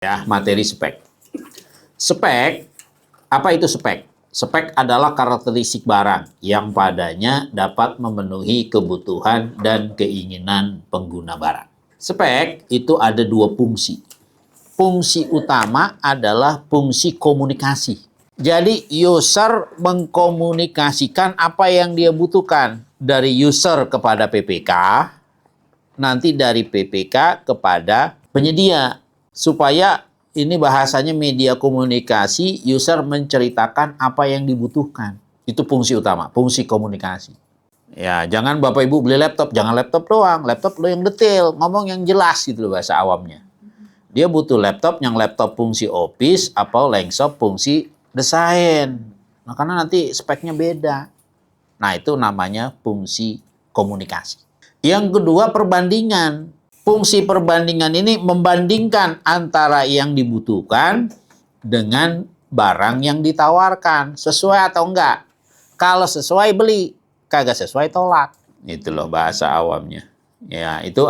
Ya, materi spek. Spek, apa itu spek? Spek adalah karakteristik barang yang padanya dapat memenuhi kebutuhan dan keinginan pengguna barang. Spek itu ada dua fungsi. Fungsi utama adalah fungsi komunikasi. Jadi user mengkomunikasikan apa yang dia butuhkan dari user kepada PPK, nanti dari PPK kepada penyedia. Supaya ini bahasanya media komunikasi, user menceritakan apa yang dibutuhkan. Itu fungsi utama, fungsi komunikasi. Ya, jangan Bapak Ibu beli laptop, jangan laptop doang. Laptop lo yang detail, ngomong yang jelas gitu loh bahasa awamnya. Dia butuh laptop yang laptop fungsi office atau laptop fungsi desain. Nah, karena nanti speknya beda. Nah, itu namanya fungsi komunikasi. Yang kedua, perbandingan. Fungsi perbandingan ini membandingkan antara yang dibutuhkan dengan barang yang ditawarkan. Sesuai atau enggak? Kalau sesuai beli, kagak sesuai tolak. Itu loh bahasa awamnya. Ya, itu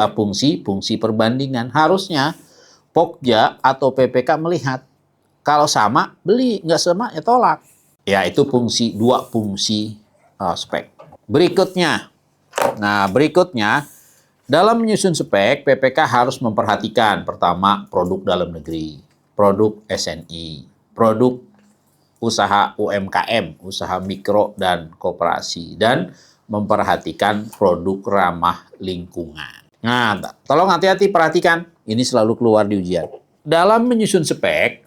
fungsi perbandingan. Harusnya Pokja atau PPK melihat. Kalau sama, beli. Nggak sama, ya tolak. Ya, itu dua fungsi spek. Berikutnya. Nah, berikutnya, dalam menyusun spek, PPK harus memperhatikan pertama produk dalam negeri, produk SNI, produk usaha UMKM, usaha mikro dan koperasi, dan memperhatikan produk ramah lingkungan. Nah, tolong hati-hati perhatikan, ini selalu keluar di ujian. Dalam menyusun spek,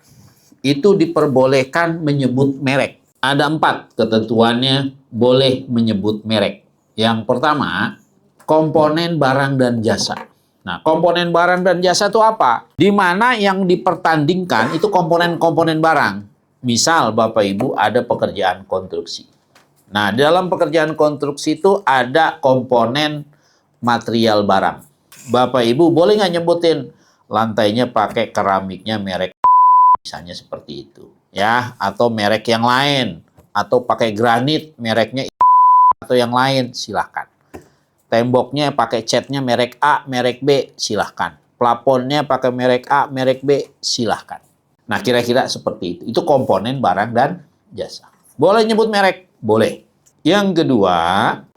itu diperbolehkan menyebut merek. Ada 4 ketentuannya boleh menyebut merek. Yang pertama, komponen barang dan jasa. Nah, komponen barang dan jasa itu apa? Di mana yang dipertandingkan itu komponen-komponen barang. Misal, Bapak Ibu ada pekerjaan konstruksi. Nah, dalam pekerjaan konstruksi itu ada komponen material barang. Bapak Ibu boleh nggak nyebutin lantainya pakai keramiknya merek misalnya seperti itu. Ya, atau merek yang lain. Atau pakai granit mereknya atau yang lain, silahkan. Temboknya pakai catnya merek A, merek B, silahkan. Plafonnya pakai merek A, merek B, silahkan. Nah, kira-kira seperti itu. Itu komponen barang dan jasa. Boleh nyebut merek? Boleh. Yang kedua,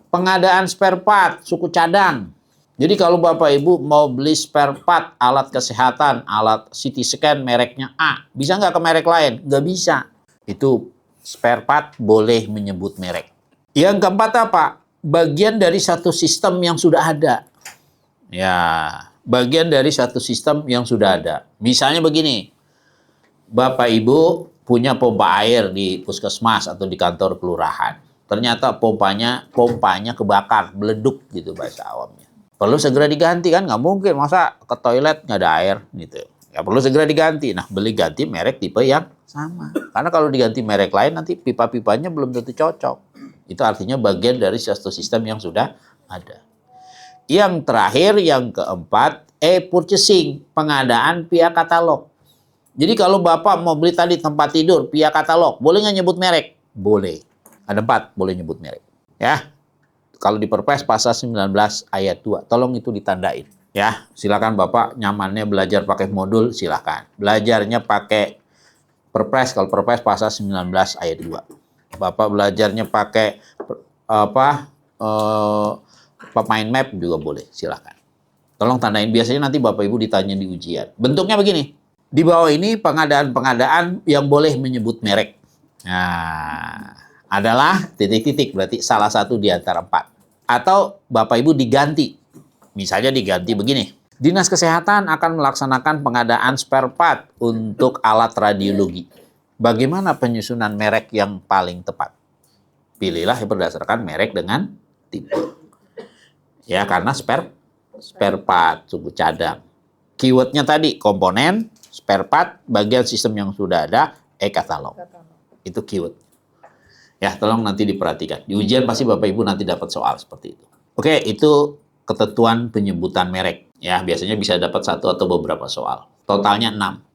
pengadaan spare part, suku cadang. Jadi kalau Bapak Ibu mau beli spare part, alat kesehatan, alat CT scan mereknya A, bisa nggak ke merek lain? Nggak bisa. Itu spare part boleh menyebut merek. Yang keempat apa? Bagian dari satu sistem yang sudah ada. Ya, bagian dari satu sistem yang sudah ada. Misalnya begini, Bapak Ibu punya pompa air di puskesmas atau di kantor kelurahan. Ternyata pompanya kebakar, meleduk gitu bahasa awamnya. Perlu segera diganti kan? Nggak mungkin, masa ke toilet nggak ada air gitu. Ya perlu segera diganti. Nah, beli ganti merek tipe yang sama. Karena kalau diganti merek lain nanti pipa-pipanya belum tentu cocok. Itu artinya bagian dari satu sistem yang sudah ada. Yang terakhir, yang keempat, purchasing, pengadaan via katalog. Jadi kalau Bapak mau beli tadi tempat tidur via katalog, boleh nggak nyebut merek? Boleh. Ada 4, boleh nyebut merek. Ya, kalau di Perpres pasal 19 ayat 2, tolong itu ditandain. Ya, silakan Bapak nyamannya belajar pakai modul, silakan. Belajarnya pakai Perpres, kalau Perpres pasal 19 ayat 2. Bapak belajarnya pakai mind map juga boleh, silakan. Tolong tandain, biasanya nanti Bapak Ibu ditanya di ujian. Bentuknya begini. Di bawah ini pengadaan-pengadaan yang boleh menyebut merek. Nah, adalah titik-titik, berarti salah satu di antara 4. Atau Bapak Ibu diganti. Misalnya diganti begini. Dinas Kesehatan akan melaksanakan pengadaan spare part untuk alat radiologi. Bagaimana penyusunan merek yang paling tepat? Pilihlah yang berdasarkan merek dengan tipe. Ya, karena spare part, suku cadang. Keywordnya tadi, komponen, spare part, bagian sistem yang sudah ada, katalog. Itu keyword. Ya, tolong nanti diperhatikan. Di ujian pasti Bapak Ibu nanti dapat soal seperti itu. Oke, itu ketentuan penyebutan merek. Ya, biasanya bisa dapat 1 atau beberapa soal. Totalnya 6.